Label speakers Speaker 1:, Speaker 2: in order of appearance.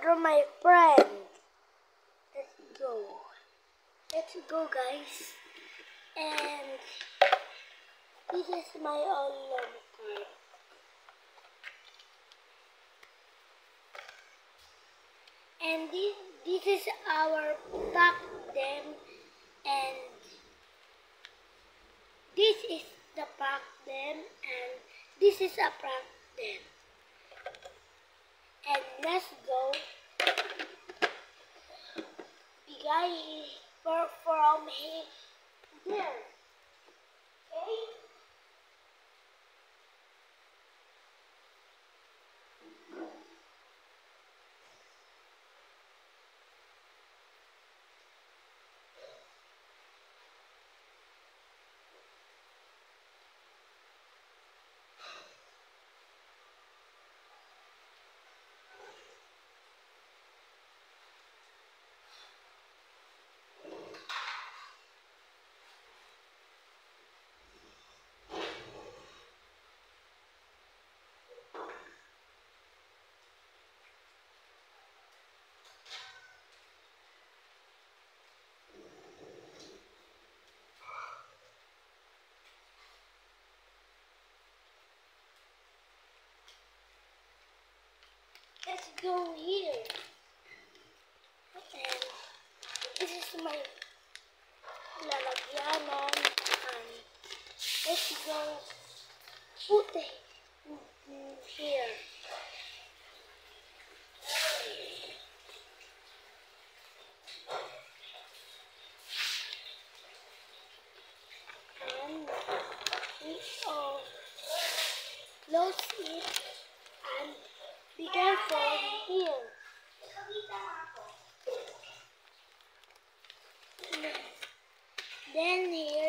Speaker 1: order my friend. Let's go. Let's go, guys. And this is my alarm card. And this is our pack them, and this is the pack them, and this is a pack them. And let's go. The guy is from here. Okay? Let's go here. And this is my lalagyanan. And let's go put it here. And we all close it and be careful here. Then here